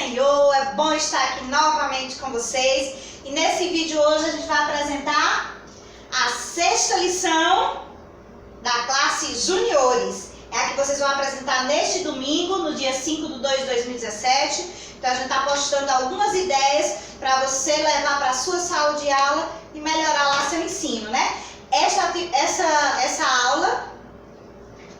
Senhor, é bom estar aqui novamente com vocês. E nesse vídeo hoje a gente vai apresentar a 6ª lição da classe Juniores. É a que vocês vão apresentar neste domingo, no dia 5/2/2017. Então a gente está postando algumas ideias para você levar para a sua sala de aula e melhorar lá seu ensino, né? Essa aula,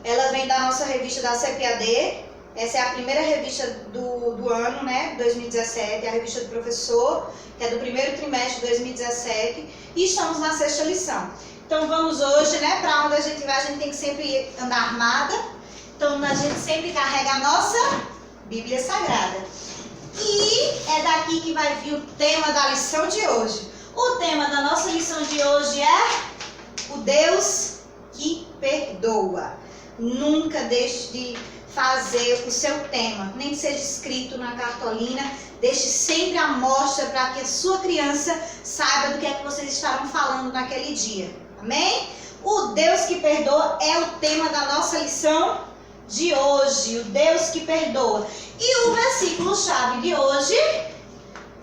ela vem da nossa revista da CPAD. Essa é a primeira revista do ano, né, 2017, é a revista do professor, que é do primeiro trimestre de 2017, e estamos na 6ª lição. Então vamos hoje, né, para onde a gente vai, a gente tem que sempre andar armada, então a gente sempre carrega a nossa Bíblia Sagrada. E é daqui que vai vir o tema da lição de hoje. O tema da nossa lição de hoje é o Deus que perdoa. Nunca deixe de fazer o seu tema, nem que seja escrito na cartolina, deixe sempre à mostra para que a sua criança saiba do que é que vocês estarão falando naquele dia, amém? O Deus que perdoa é o tema da nossa lição de hoje, o Deus que perdoa. E o versículo-chave de hoje,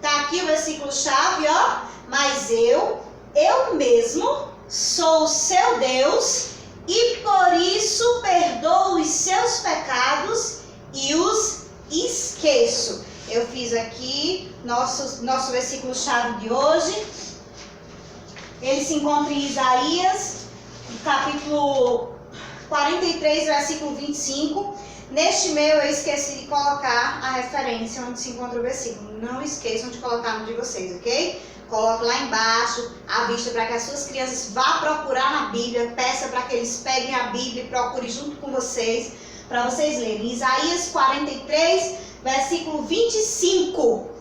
tá aqui o versículo-chave, ó, mas eu mesmo sou o seu Deus, e por isso perdoo os seus pecados e os esqueço. Eu fiz aqui nosso versículo-chave de hoje. Ele se encontra em Isaías, capítulo 43, versículo 25. Neste meu eu esqueci de colocar a referência onde se encontra o versículo. Não esqueçam de colocar no de vocês, ok? Coloque lá embaixo à vista para que as suas crianças vá procurar na Bíblia. Peça para que eles peguem a Bíblia e procurem junto com vocês, para vocês lerem. Isaías 43, versículo 25,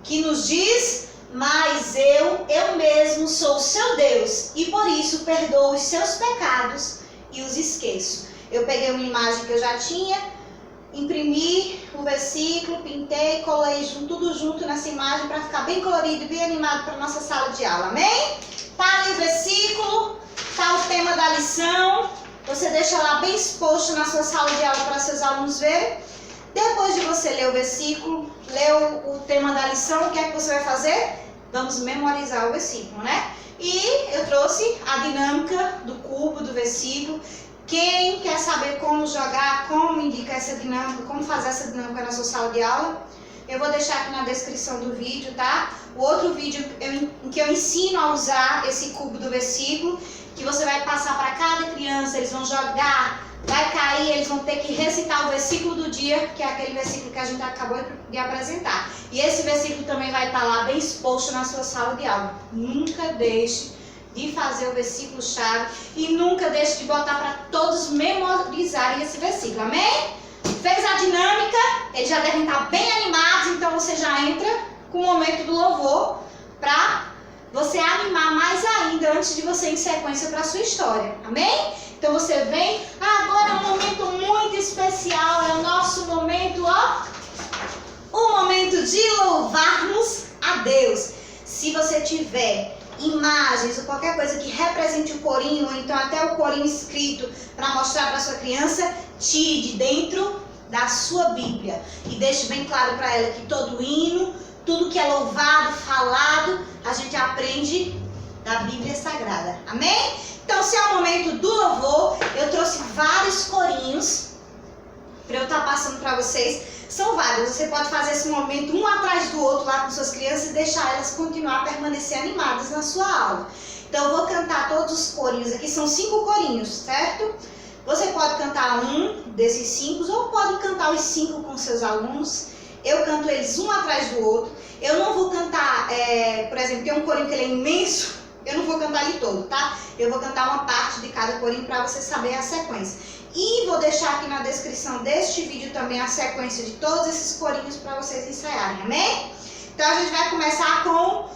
que nos diz: mas eu mesmo sou o seu Deus, e por isso perdoo os seus pecados e os esqueço. Eu peguei uma imagem que eu já tinha, imprimi o versículo, pintei, colei tudo junto nessa imagem para ficar bem colorido e bem animado para a nossa sala de aula, amém? Tá ali o versículo, tá o tema da lição, você deixa lá bem exposto na sua sala de aula para seus alunos verem. Depois de você ler o versículo, ler o tema da lição, o que é que você vai fazer? Vamos memorizar o versículo, né? E eu trouxe a dinâmica do cubo do versículo. Quem quer saber como jogar, como indicar essa dinâmica, como fazer essa dinâmica na sua sala de aula, eu vou deixar aqui na descrição do vídeo, tá? O outro vídeo em que eu ensino a usar esse cubo do versículo, que você vai passar para cada criança, eles vão jogar, vai cair, eles vão ter que recitar o versículo do dia, que é aquele versículo que a gente acabou de apresentar. E esse versículo também vai estar lá bem exposto na sua sala de aula. Nunca deixe de fazer o versículo-chave e nunca deixe de botar para todos memorizarem esse versículo, amém? Fez a dinâmica, eles já devem estar bem animados, então você já entra com o momento do louvor para você animar mais ainda antes de você ir em sequência para a sua história, amém? Então você vem, agora é um momento muito especial, é o nosso momento, ó, o momento de louvarmos a Deus. Se você tiver imagens ou qualquer coisa que represente o corinho, ou então até o corinho escrito para mostrar para sua criança, tire de dentro da sua Bíblia e deixe bem claro para ela que todo hino, tudo que é louvado, falado, a gente aprende da Bíblia Sagrada, amém? Então, se é o momento do louvor, eu trouxe vários corinhos para eu estar passando para vocês. São vários, você pode fazer esse momento um atrás do outro lá com suas crianças e deixar elas continuar a permanecer animadas na sua aula. Então eu vou cantar todos os corinhos aqui, são 5 corinhos, certo? Você pode cantar um desses 5 ou pode cantar os 5 com seus alunos. Eu canto eles um atrás do outro. Eu não vou cantar, por exemplo, tem um corinho que ele é imenso, eu não vou cantar ele todo, tá? Eu vou cantar uma parte de cada corinho para você saber a sequência. E vou deixar aqui na descrição deste vídeo também a sequência de todos esses corinhos para vocês ensaiarem, amém? Então a gente vai começar com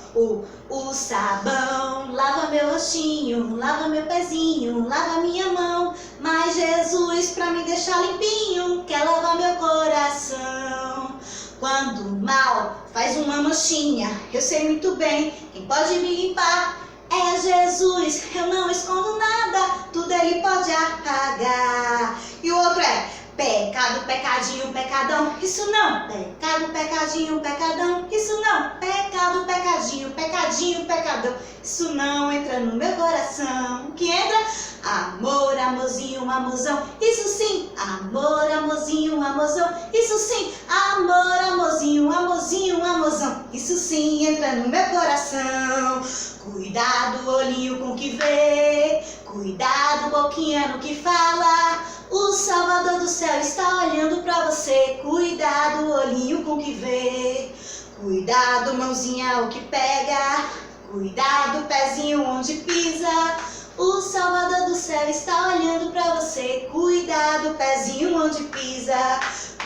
o sabão, lava meu rostinho, lava meu pezinho, lava minha mão, mas Jesus pra me deixar limpinho, quer lavar meu coração. Quando o mal faz uma manchinha, eu sei muito bem, quem pode me limpar é Jesus, eu não escondo nada, tudo ele pode apagar. E o outro é: Pecado, pecadinho, pecadão, isso não. Pecado, pecadinho, pecadão, isso não. Pecado, pecadinho, pecadinho, pecadão, isso não entra no meu coração. O que entra? Amor, amorzinho, amorzão, isso sim. Amor, amorzinho, amorzão, isso sim. Amor, amorzinho, amorzinho, amorzão, isso sim entra no meu coração. Cuidado, olhinho com o que vê, cuidado, boquinha no que fala. O Salvador do céu está olhando pra você. Cuidado, olhinho com o que vê, cuidado, mãozinha o que pega, cuidado, pezinho onde pisa. O Salvador do céu está olhando pra você. Cuidado, pezinho onde pisa.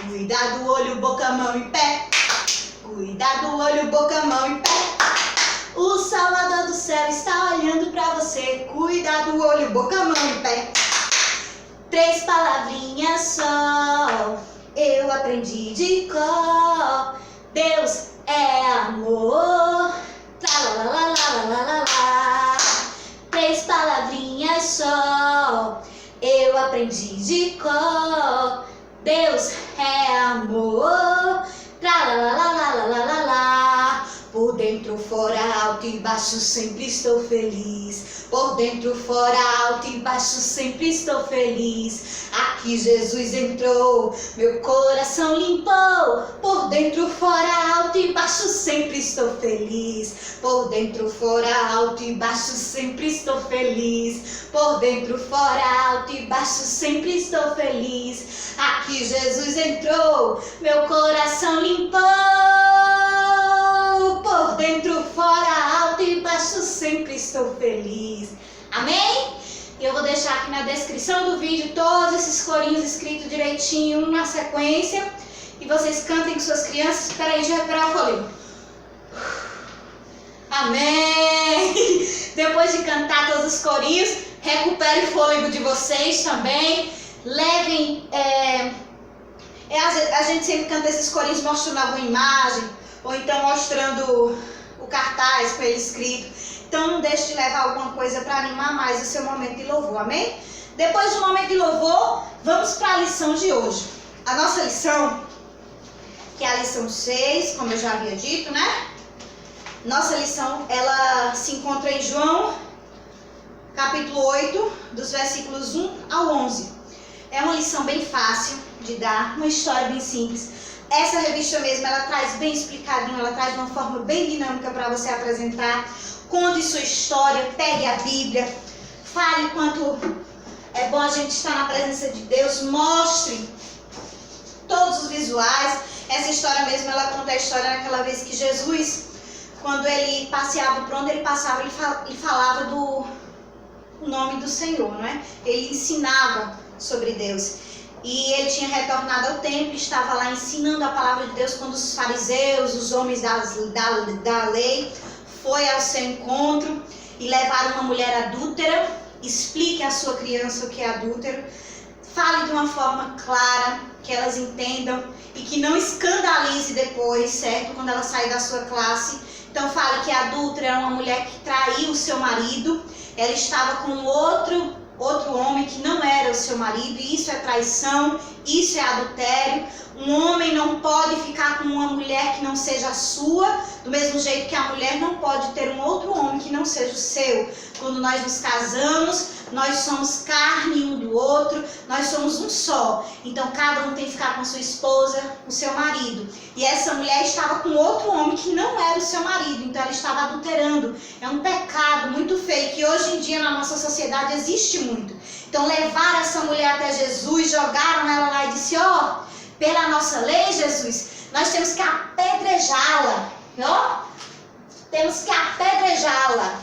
Cuidado, olho, boca, mão e pé. Cuidado, olho, boca, mão e pé. O Salvador do céu está olhando pra você. Cuidado, olho, boca, mão e pé. 3 palavrinhas só, eu aprendi de cor. Deus é amor. Tralalalalalalala. 3 palavrinhas só, eu aprendi de cor. Deus é amor. Tralalalalalalala. Por dentro, fora, alto e baixo, sempre estou feliz. Por dentro, fora, alto e baixo, sempre estou feliz. Aqui Jesus entrou, meu coração limpou. Por dentro, fora, alto e baixo, sempre estou feliz. Por dentro, fora, alto e baixo, sempre estou feliz. Por dentro, fora, alto e baixo, sempre estou feliz. Aqui Jesus entrou, meu coração limpou. Por dentro, fora, alto e baixo, sempre estou feliz. Amém? Eu vou deixar aqui na descrição do vídeo todos esses corinhos escritos direitinho na sequência. E vocês cantem com suas crianças. Espera aí, deixa eu recuperar o fôlego. Amém! Depois de cantar todos os corinhos, recupere o fôlego de vocês também. Levem... a gente sempre canta esses corinhos mostrando alguma imagem, ou então mostrando o cartaz com ele escrito. Então não deixe de levar alguma coisa para animar mais o seu momento de louvor, amém? Depois do momento de louvor, vamos para a lição de hoje. A nossa lição, que é a lição 6, como eu já havia dito, né? Nossa lição, ela se encontra em João, capítulo 8, dos versículos 1 ao 11. É uma lição bem fácil de dar, uma história bem simples. Essa revista mesmo, ela traz bem explicadinho, ela traz de uma forma bem dinâmica para você apresentar. Conte sua história, pegue a Bíblia, fale quanto é bom a gente estar na presença de Deus, mostre todos os visuais. Essa história mesmo, ela conta a história naquela vez que Jesus, quando ele passeava, por onde ele passava, ele falava do nome do Senhor, não é? Ele ensinava sobre Deus. E ele tinha retornado ao templo, estava lá ensinando a palavra de Deus, quando os fariseus, os homens da lei, foi ao seu encontro e levaram uma mulher adúltera. Explique à sua criança o que é adúltero. Fale de uma forma clara, que elas entendam e que não escandalize depois, certo? Quando ela sair da sua classe. Então fale que a adúltera era uma mulher que traiu o seu marido. Ela estava com outro homem que não era o seu marido, e isso é traição, isso é adultério. Um homem não pode ficar com uma mulher que não seja a sua, do mesmo jeito que a mulher não pode ter um outro homem que não seja o seu. Quando nós nos casamos, nós somos carne um do outro, nós somos um só. Então cada um tem que ficar com a sua esposa, com o seu marido. E essa mulher estava com outro homem que não era o seu marido, então ela estava adulterando. É um pecado muito feio, que hoje em dia na nossa sociedade existe muito. Então levaram essa mulher até Jesus, jogaram ela lá e disse: ó, pela nossa lei, Jesus, nós temos que apedrejá-la, ó. Temos que apedrejá-la,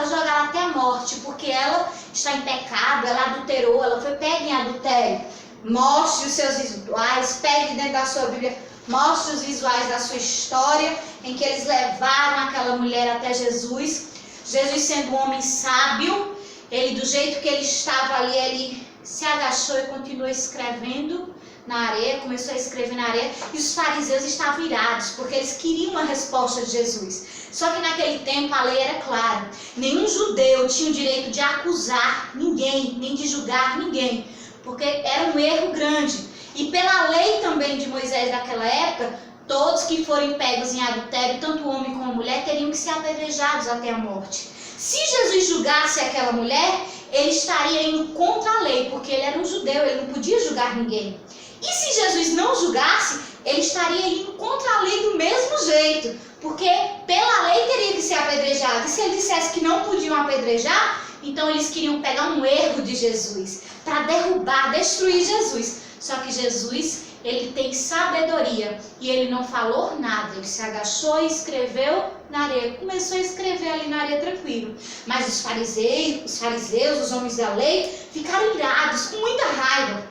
jogá-la até a morte, porque ela está em pecado, ela adulterou, ela foi pega em adultério. Mostre os seus visuais, pegue dentro da sua Bíblia, mostre os visuais da sua história, em que eles levaram aquela mulher até Jesus. Jesus, sendo um homem sábio, ele, do jeito que ele estava ali, ele se agachou e continuou escrevendo na areia, começou a escrever na areia, e os fariseus estavam irados, porque eles queriam uma resposta de Jesus. Só que naquele tempo a lei era clara, nenhum judeu tinha o direito de acusar ninguém, nem de julgar ninguém, porque era um erro grande. E pela lei também de Moisés daquela época, todos que forem pegos em adultério, tanto o homem como a mulher, teriam que ser apedrejados até a morte. Se Jesus julgasse aquela mulher, ele estaria indo contra a lei, porque ele era um judeu, ele não podia julgar ninguém. E se Jesus não julgasse, ele estaria indo contra a lei do mesmo jeito, porque pela lei teria que ser apedrejado. E se ele dissesse que não podiam apedrejar, então eles queriam pegar um erro de Jesus, para derrubar, destruir Jesus. Só que Jesus, ele tem sabedoria e ele não falou nada. Ele se agachou e escreveu na areia. Começou a escrever ali na areia tranquilo. Mas os fariseus, os homens da lei, ficaram irados, com muita raiva.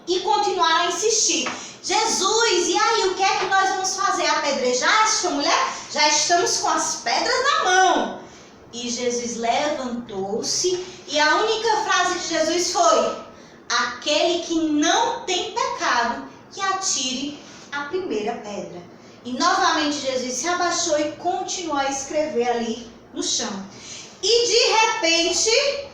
E continuaram a insistir. Jesus, e aí, o que é que nós vamos fazer? Apedrejar esta mulher? Já estamos com as pedras na mão. E Jesus levantou-se e a única frase de Jesus foi: aquele que não tem pecado, que atire a primeira pedra. E novamente Jesus se abaixou e continuou a escrever ali no chão. E de repente,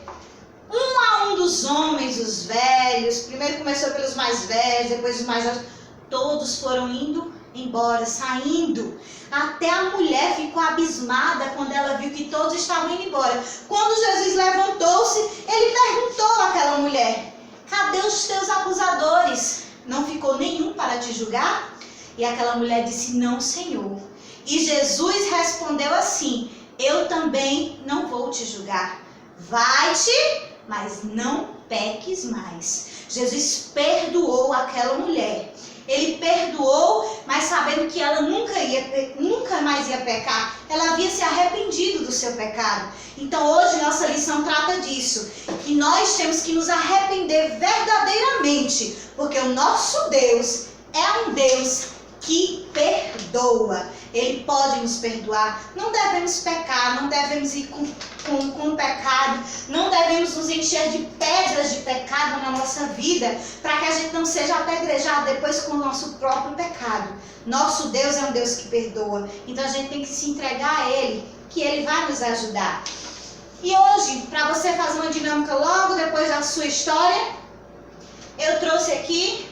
um a um dos homens, os velhos, primeiro começou pelos mais velhos, depois os mais jovens, todos foram indo embora, saindo. Até a mulher ficou abismada quando ela viu que todos estavam indo embora. Quando Jesus levantou-se, ele perguntou àquela mulher: cadê os teus acusadores? Não ficou nenhum para te julgar? E aquela mulher disse: não, Senhor. E Jesus respondeu assim: eu também não vou te julgar. Vai-te, mas não peques mais. Jesus perdoou aquela mulher. Ele perdoou, mas sabendo que ela nunca mais ia pecar. Ela havia se arrependido do seu pecado. Então hoje nossa lição trata disso. Que nós temos que nos arrepender verdadeiramente. Porque o nosso Deus é um Deus que perdoa. Ele pode nos perdoar. Não devemos pecar, não devemos ir com o pecado, não devemos nos encher de pedras de pecado na nossa vida, para que a gente não seja apedrejado depois com o nosso próprio pecado. Nosso Deus é um Deus que perdoa. Então a gente tem que se entregar a Ele, que Ele vai nos ajudar. E hoje, para você fazer uma dinâmica logo depois da sua história, eu trouxe aqui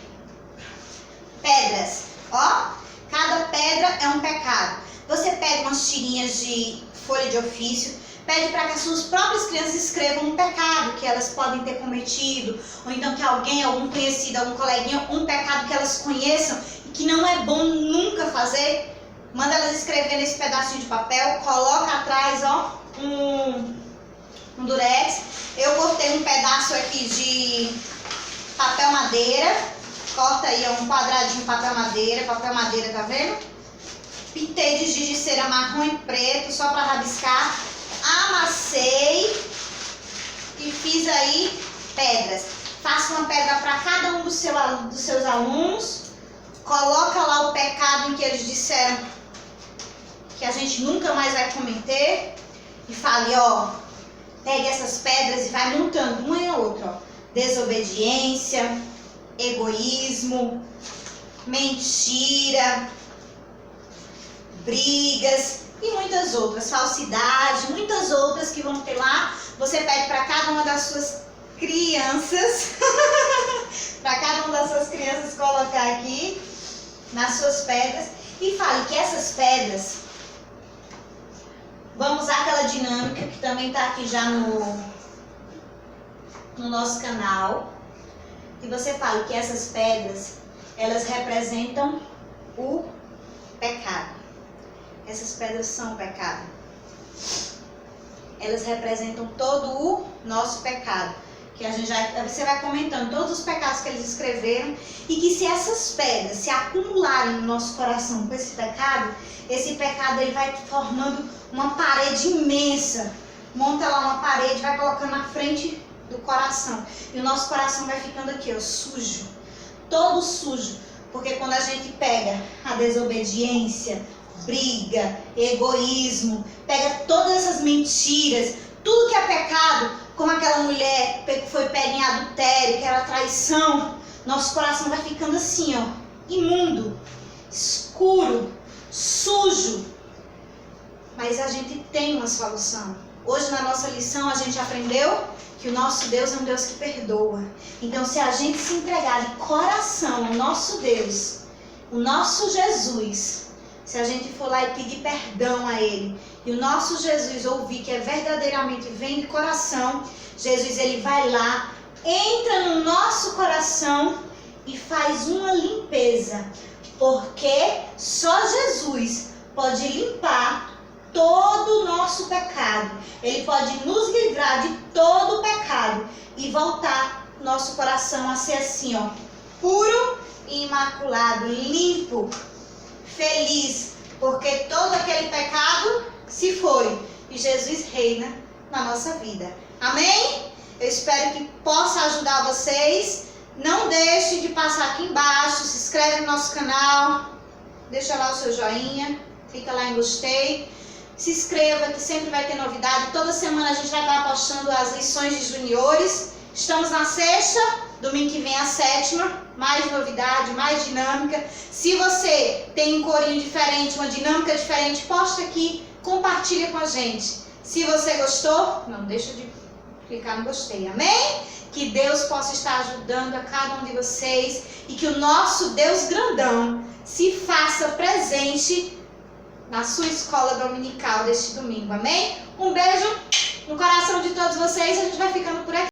pedras. Ó, cada pedra é um pecado. Você pega umas tirinhas de folha de ofício, pede para que as suas próprias crianças escrevam um pecado que elas podem ter cometido, ou então que alguém, algum conhecido, algum coleguinha, um pecado que elas conheçam e que não é bom nunca fazer. Manda elas escrever nesse pedacinho de papel, coloca atrás, ó, um durex. Eu cortei um pedaço aqui de papel madeira. Corta aí um quadradinho de papel madeira, tá vendo? Pintei de giz de cera marrom e preto, só para rabiscar. Amassei e fiz aí pedras. Faça uma pedra para cada um dos seus alunos. Coloca lá o pecado em que eles disseram que a gente nunca mais vai cometer. E fale, ó, pegue essas pedras e vai montando uma e a outra, ó. Desobediência, egoísmo, mentira, brigas e muitas outras, falsidade, muitas outras que vão ter lá. Você pede para cada uma das suas crianças, para cada uma das suas crianças colocar aqui nas suas pedras e fale que essas pedras, vamos usar aquela dinâmica que também está aqui já no nosso canal. E você fala que essas pedras, elas representam o pecado. Essas pedras são o pecado. Elas representam todo o nosso pecado. Que a gente você vai comentando todos os pecados que eles escreveram. E que se essas pedras se acumularem no nosso coração com esse pecado ele vai formando uma parede imensa. Monta lá uma parede, vai colocando na frente do coração. E o nosso coração vai ficando aqui, ó, sujo. Todo sujo. Porque quando a gente pega a desobediência, briga, egoísmo, pega todas essas mentiras, tudo que é pecado, como aquela mulher que foi pega em adultério, que era traição, nosso coração vai ficando assim, ó, imundo, escuro, sujo. Mas a gente tem uma solução. Hoje na nossa lição a gente aprendeu que o nosso Deus é um Deus que perdoa. Então, se a gente se entregar de coração ao nosso Deus, o nosso Jesus, se a gente for lá e pedir perdão a Ele, e o nosso Jesus ouvir que é verdadeiramente vem de coração, Jesus, Ele vai lá, entra no nosso coração e faz uma limpeza. Porque só Jesus pode limpar todo o nosso pecado. Ele pode nos livrar de todo o pecado e voltar nosso coração a ser assim, ó, puro e imaculado, limpo, feliz, porque todo aquele pecado se foi e Jesus reina na nossa vida. Amém? Eu espero que possa ajudar vocês. Não deixe de passar aqui embaixo, se inscreve no nosso canal, deixa lá o seu joinha, clica lá em gostei, se inscreva que sempre vai ter novidade. Toda semana a gente vai estar postando as lições de juniores. Estamos na sexta, domingo que vem a sétima, mais novidade, mais dinâmica. Se você tem um corinho diferente, uma dinâmica diferente, posta aqui, compartilha com a gente. Se você gostou, não deixa de clicar no gostei, amém? Que Deus possa estar ajudando a cada um de vocês e que o nosso Deus grandão se faça presente na sua escola dominical deste domingo, amém? Um beijo no coração de todos vocês, a gente vai ficando por aqui.